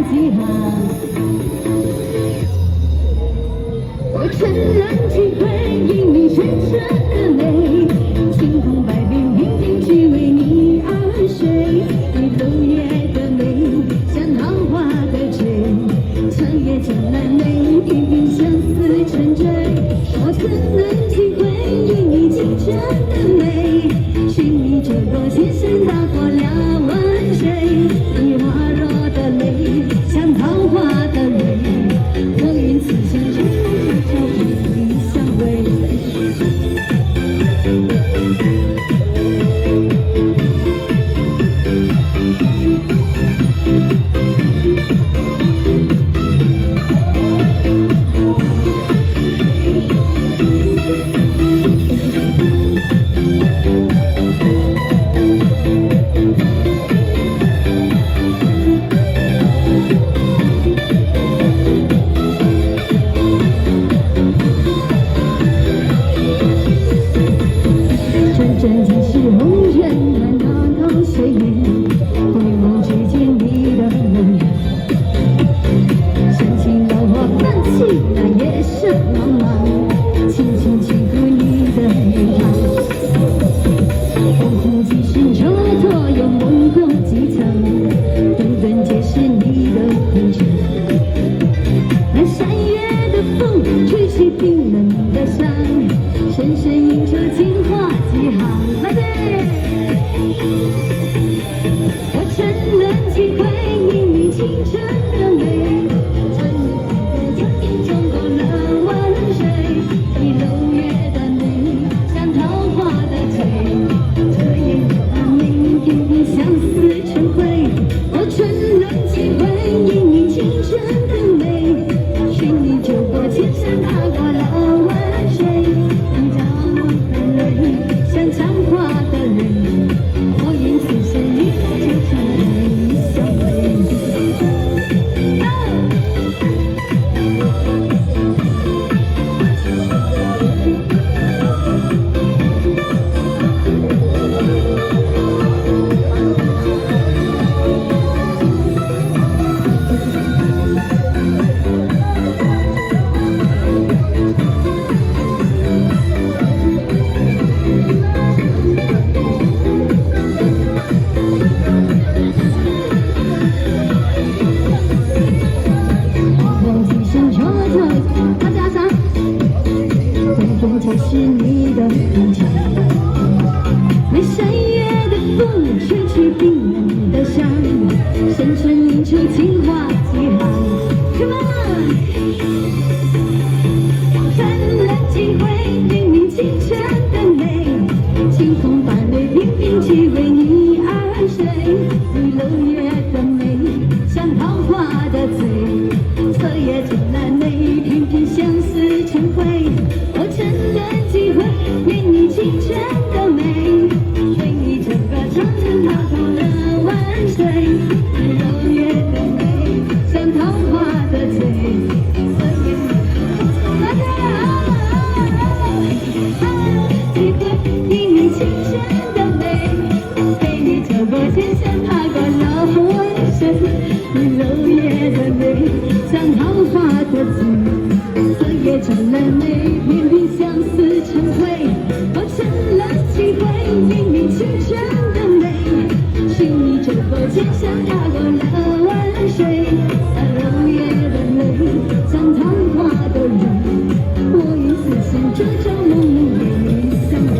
几行。我承认机会因你深深的泪，晴空百变，偏偏只为你而睡。你楼月的美，像桃花的醉，长夜将来美，偏偏相思成追。我怎能体会因你清澈的美，寻你走过千山大河两万水。你花若的泪，像桃花的蕊，我愿此生终朝与你相偎。真情是红尘的那道岁月，对望之间你的容颜，深情摇晃泛起那夜色茫茫，轻轻轻抚你的脸庞，风红几世蹉跎又梦过几层，顿顿皆是你的红尘。那山月的风吹起冰冷的伤，深深映出情话几行。我承认机会因你清澈的美，穿越江边冲过了万水。你楼月的美，像桃花的醉，彻夜的美，偏偏相思成灰。我承认机会因你清澈的美，寻你走过千山踏过了万水。你将我的泪，像长花的蕊，我愿此生与你久长与你相偎。就是你的红尘，那山月的风吹去冰冷的伤，深深映出情话几行。Come on， 承认机会因你清澈的美，清风伴随偏偏只为你而睡。你楼月的美，像桃花的醉，彻夜将来美，偏偏相思成灰。我承认机会因你清澈的美，随你整个长城踏过了万水。你楼月的美，像桃花的醉，所以机会因你清澈的美，陪你走过千山踏过了万水。你楼月的美，像桃花的醉，色夜将来美，偏偏相思成灰。我承认机会因你清澈的美，寻你走过千山踏过了万水。那楼月的泪，像桃花的蕊，我愿此生朝朝暮暮与你相偎。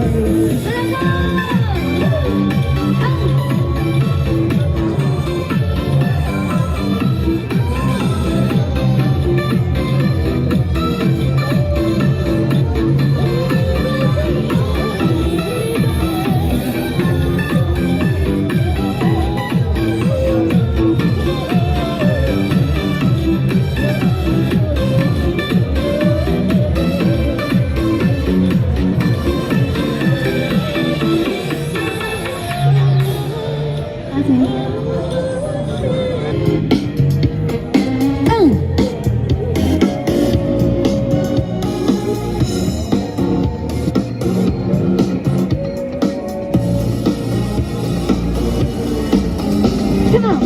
Come on.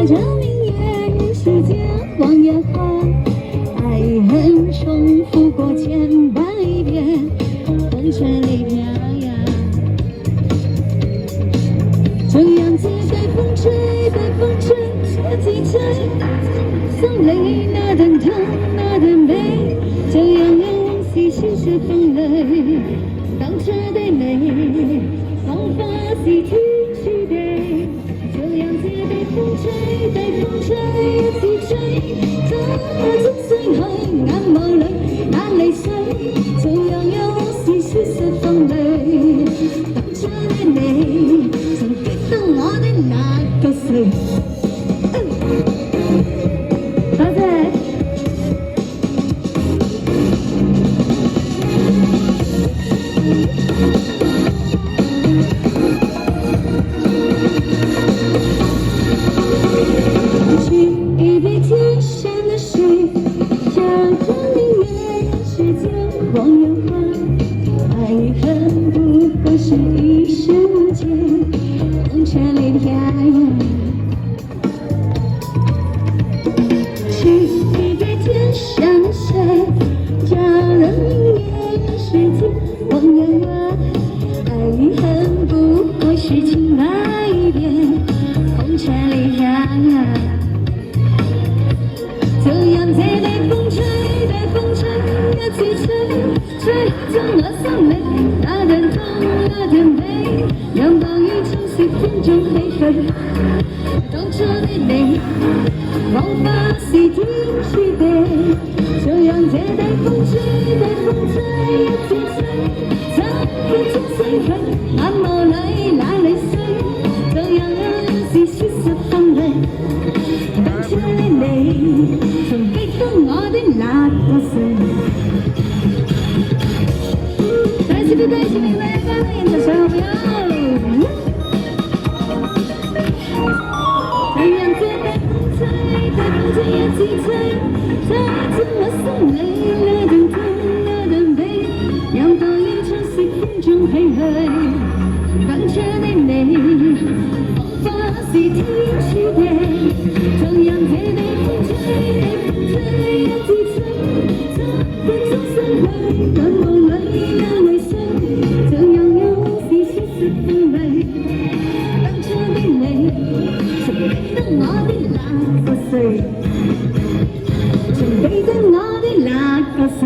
着明月世间望眼花，爱恨重复过千百遍，风吹泪飘呀。这样子被风吹，被风吹，吹几吹，送泪那等痛，那等美，这样样细细是风泪，当车的泪，放发是天去的，这样子被风吹，被风吹，一直吹，怎麼總想去眼眸裏眼淚水，這樣樣是細是風淚，當初的你曾激動我的那個誰。多謝。一杯天上的水，叫着明月世间望眼花，爱恨不过是一瞬间，风吹泪飘呀。是一杯天上的水，叫着明月世间望眼花，爱恨不过是情百变，风吹泪飘呀。这样子被风吹，被风吹，一直吹，吹將我心裏那陣痛，那陣美，讓暴雨充斥風中起飛。當初的你，彷彿是天注定。這樣子被風吹，被風吹，一直吹，怎會將星輝眼眸裏眼淚水，這樣是説實風淚。當初的你。曾逼動我的那個誰，再次對不起每位觀眾演唱小朋友。這樣子被風吹，被風吹一直吹，吹進我心裏那陣痛，那陣悲，讓暴雨充斥風中唏噓。當初的你，彷彿是天注定，這樣子被風吹。一直吹，怎會終身去？眼眸裏眼淚水，這樣樣是説實風味。當初的你，曾逼得我的那個誰，曾逼得我的那個誰。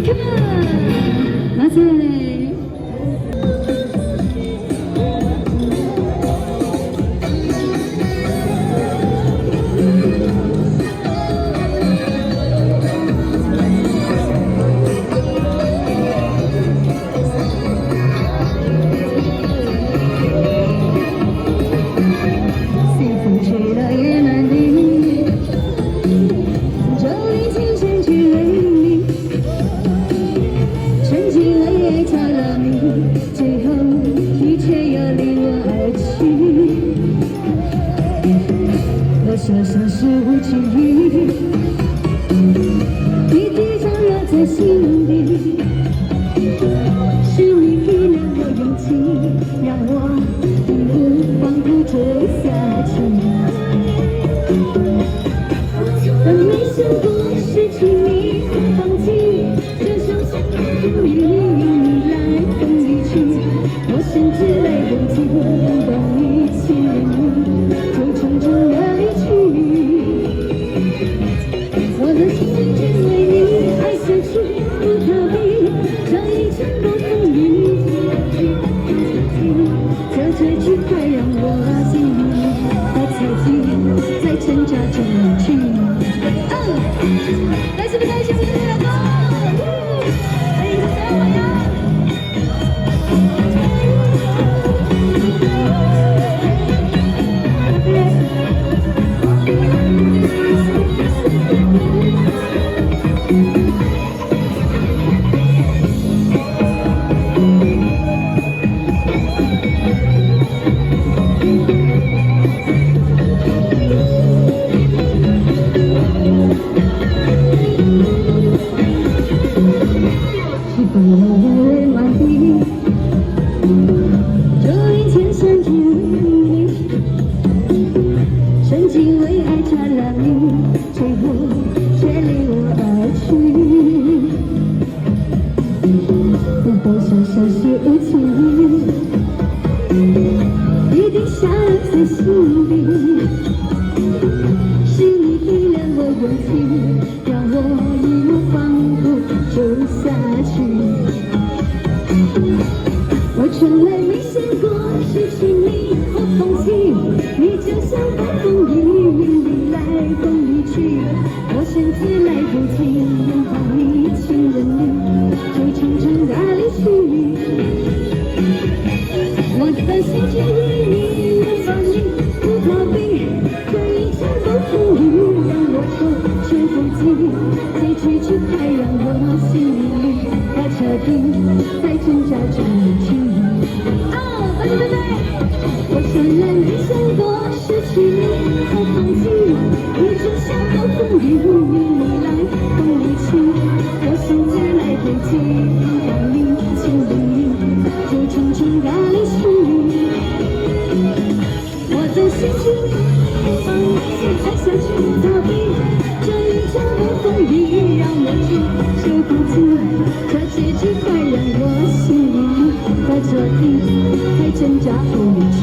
Come on，多謝你。这像是无情雨，一滴降落在心底，是你给了我勇气，让我义无反顾追下去。但没想过失去你，放弃，这伤心不愿你来等离去，我甚至来不及等你亲人你，就匆匆的离去。我的心只为你爱下去，不经为爱差了你，最后却离我而去。多少小事无情，一定想在心里。是你给了我勇气，让我义无反顾走下去。我从来没想过失去你或放弃，你就像暴风雨，迎你来风里去。我甚至来不及拥抱你，亲吻你，就匆匆地离去。我的心只为你，拥抱你，不逃避。这一场暴风雨让我头全不及，结局却还让我心里打彻底，在挣扎中离去。我从来没想过失去你或放弃，你就像暴风雨，迎你来风里去。我甚至来不及拥抱你，亲吻你，就匆匆地离去。我的心情放你爱下去不逃避，这一场暴风雨让我措手不及，这结局快让我心里打彻底，在挣扎中离去。